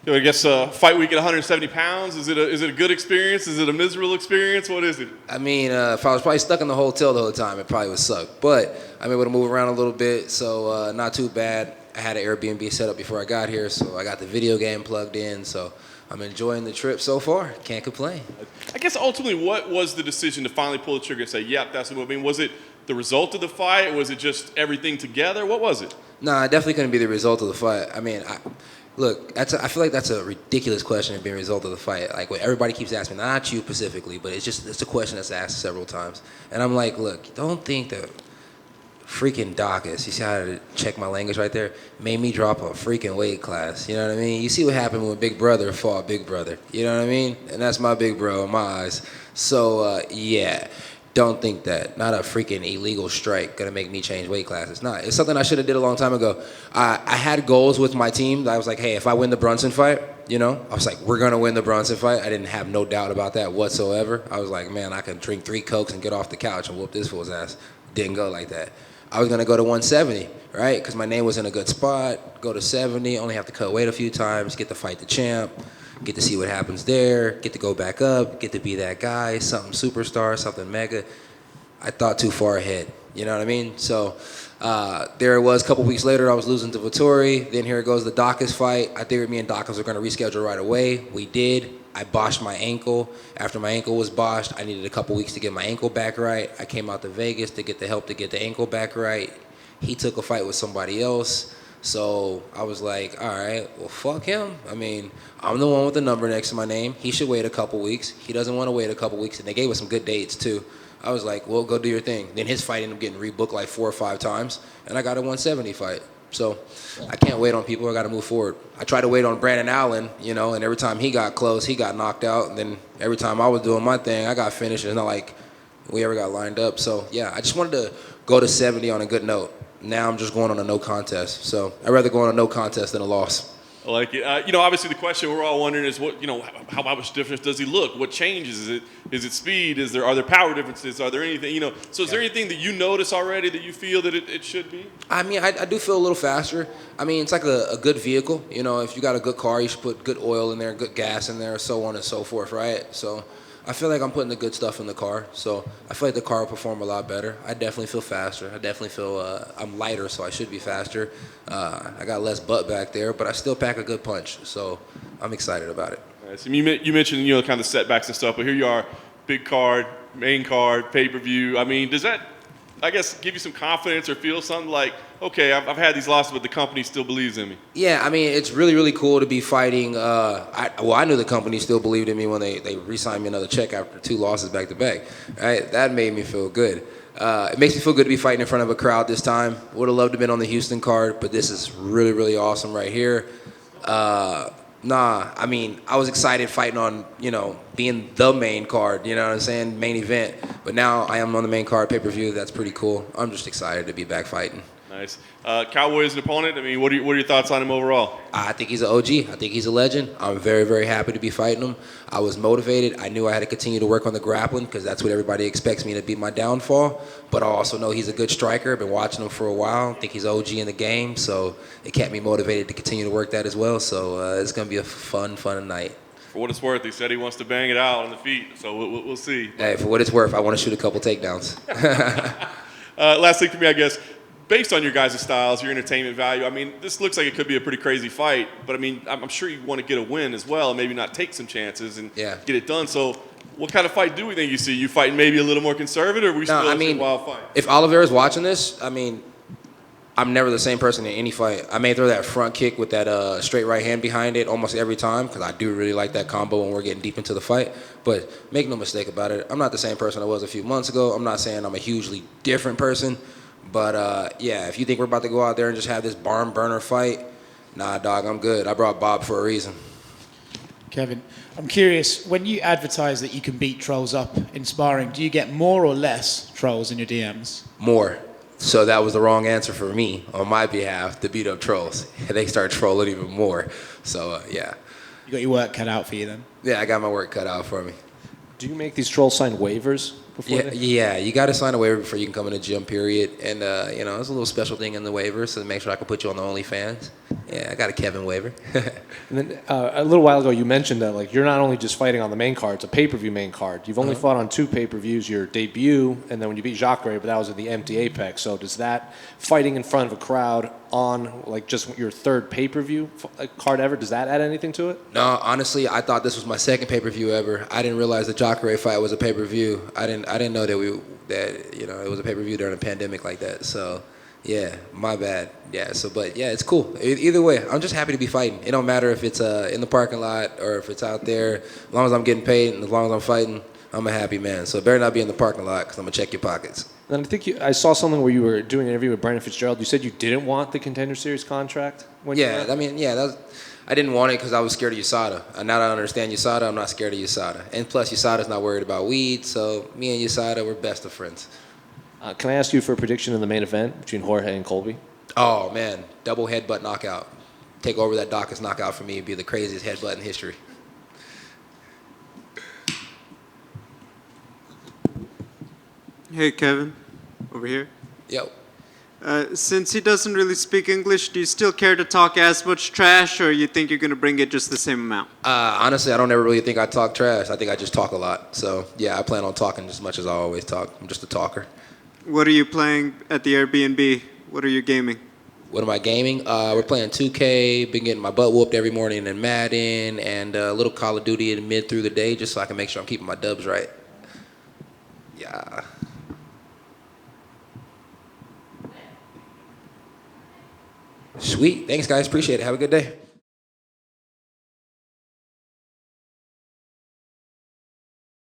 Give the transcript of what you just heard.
I guess fight week at 170 pounds, is it a good experience? Is it a miserable experience? What is it? I mean, if I was probably stuck in the hotel the whole time, it probably would suck. But I'm able to move around a little bit, so not too bad. I had an Airbnb set up before I got here, so I got the video game plugged in, so I'm enjoying the trip so far. Can't complain. I guess ultimately, what was the decision to finally pull the trigger and say, yep, that's the move? I mean, was it the result of the fight? Was it just everything together? What was it? Nah, it definitely couldn't be the result of the fight. I mean, look, I feel like that's a ridiculous question to be a result of the fight. Like, what everybody keeps asking, not you specifically, but it's a question that's asked several times. And I'm like, look, don't think that freaking Dawkins, you see how to check my language right there, made me drop a freaking weight class. You know what I mean? You see what happened when Big Brother fought Big Brother. You know what I mean? And that's my big bro in my eyes. So, yeah. Don't think that. Not a freaking illegal strike gonna make me change weight classes. Nah, it's something I should have did a long time ago. I had goals with my team. I was like, hey, if I win the Brunson fight, I was like, we're gonna win the Brunson fight. I didn't have no doubt about that whatsoever. I was like, man, I can drink 3 Cokes and get off the couch and whoop this fool's ass. Didn't go like that. I was gonna go to 170, right? Because my name was in a good spot. Go to 70, only have to cut weight a few times, get to fight the champ. Get to see what happens there, get to go back up, get to be that guy, something superstar, something mega. I thought too far ahead, you know what I mean? So there it was, a couple weeks later, I was losing to Vittori. Then here goes the Dawkins fight. I figured me and Dawkins were gonna reschedule right away. We did. I botched my ankle. After my ankle was botched, I needed a couple weeks to get my ankle back right. I came out to Vegas to get the help to get the ankle back right. He took a fight with somebody else. So I was like, all right, well, fuck him. I mean, I'm the one with the number next to my name. He should wait a couple weeks. He doesn't want to wait a couple weeks. And they gave us some good dates, too. I was like, well, go do your thing. Then his fight ended up getting rebooked like 4 or 5 times. And I got a 170 fight. So I can't wait on people. I got to move forward. I tried to wait on Brandon Allen, and every time he got close, he got knocked out. And then every time I was doing my thing, I got finished. It's not like we ever got lined up. So, yeah, I just wanted to go to 70 on a good note. Now I'm just going on a no contest. So I'd rather go on a no contest than a loss. I like it. Obviously the question we're all wondering is how much difference does he look? What changes? Is it speed? Are there power differences? Are there anything, So is there anything that you notice already that you feel that it should be? I mean, I do feel a little faster. I mean, it's like a good vehicle. If you got a good car, you should put good oil in there, good gas in there, so on and so forth, right? So I feel like I'm putting the good stuff in the car, so I feel like the car will perform a lot better. I definitely feel faster. I definitely feel I'm lighter, so I should be faster. I got less butt back there, but I still pack a good punch, so I'm excited about it. Right, so you mentioned kind of setbacks and stuff, but here you are, big card, main card, pay-per-view. I mean, does that, I guess, give you some confidence or feel something like, okay, I've had these losses, but the company still believes in me? Yeah, I mean, it's really, really cool to be fighting. I knew the company still believed in me when they re-signed me another check after 2 losses back to back. Right, that made me feel good. It makes me feel good to be fighting in front of a crowd this time. Would have loved to have been on the Houston card, but this is really, really awesome right here. I mean, I was excited fighting on, being the main card, you know what I'm saying, main event. But now I am on the main card, pay-per-view. That's pretty cool. I'm just excited to be back fighting. Nice. Cowboy is an opponent. I mean, what are your thoughts on him overall? I think he's an OG. I think he's a legend. I'm very, very happy to be fighting him. I was motivated. I knew I had to continue to work on the grappling because that's what everybody expects me to be my downfall. But I also know he's a good striker. I've been watching him for a while. I think he's OG in the game, so it kept me motivated to continue to work that as well. So it's going to be a fun night. For what it's worth, he said he wants to bang it out on the feet, so we'll see. Hey, for what it's worth, I want to shoot a couple takedowns. Last thing for me, I guess. Based on your guys' styles, your entertainment value, I mean, this looks like it could be a pretty crazy fight, but I mean, I'm sure you want to get a win as well and maybe not take some chances and get it done. So what kind of fight do we think you see? You fighting maybe a little more conservative, or we still a wild fight? If Oliveira's watching this, I mean, I'm never the same person in any fight. I may throw that front kick with that straight right hand behind it almost every time because I do really like that combo when we're getting deep into the fight. But make no mistake about it, I'm not the same person I was a few months ago. I'm not saying I'm a hugely different person. But, if you think we're about to go out there and just have this barn burner fight, nah, dog, I'm good. I brought Bob for a reason. Kevin, I'm curious, when you advertise that you can beat trolls up in sparring, do you get more or less trolls in your DMs? More. So that was the wrong answer for me on my behalf to beat up trolls. They start trolling even more. So, yeah. You got your work cut out for you then? Yeah, I got my work cut out for me. Do you make these trolls sign waivers? Yeah, you got to sign a waiver before you can come in the gym, period. And, it's a little special thing in the waiver, so to make sure I can put you on the OnlyFans. Yeah, I got a Kevin waiver. And then a little while ago, you mentioned that like you're not only just fighting on the main card; it's a pay-per-view main card. You've only fought on 2 pay-per-views: your debut, and then when you beat Jacare, but that was at the empty Apex. So does that fighting in front of a crowd on like just your 3rd pay-per-view card ever? Does that add anything to it? No, honestly, I thought this was my 2nd pay-per-view ever. I didn't realize the Jacare fight was a pay-per-view. I didn't know that it was a pay-per-view during a pandemic like that. So. Yeah, my bad. Yeah, but it's cool. Either way, I'm just happy to be fighting. It don't matter if it's in the parking lot or if it's out there. As long as I'm getting paid and as long as I'm fighting, I'm a happy man. So it better not be in the parking lot because I'm going to check your pockets. And I think I saw something where you were doing an interview with Brandon Fitzgerald. You said you didn't want the Contender Series contract? I didn't want it because I was scared of USADA. And now that I understand USADA, I'm not scared of USADA. And plus, USADA's not worried about weed, so me and USADA, we're best of friends. Can I ask you for a prediction in the main event between Jorge and Colby? Oh, man. Double headbutt knockout. Take over that Dawkins knockout for me. It'd be the craziest headbutt in history. Hey, Kevin. Over here. Yo. Since he doesn't really speak English, do you still care to talk as much trash, or you think you're going to bring it just the same amount? Honestly, I don't ever really think I talk trash. I think I just talk a lot. So, yeah, I plan on talking as much as I always talk. I'm just a talker. What are you playing at the Airbnb? What are you gaming? What am I gaming? We're playing 2K, been getting my butt whooped every morning in Madden, and a little Call of Duty in mid through the day just so I can make sure I'm keeping my dubs right. Yeah. Sweet. Thanks, guys. Appreciate it. Have a good day.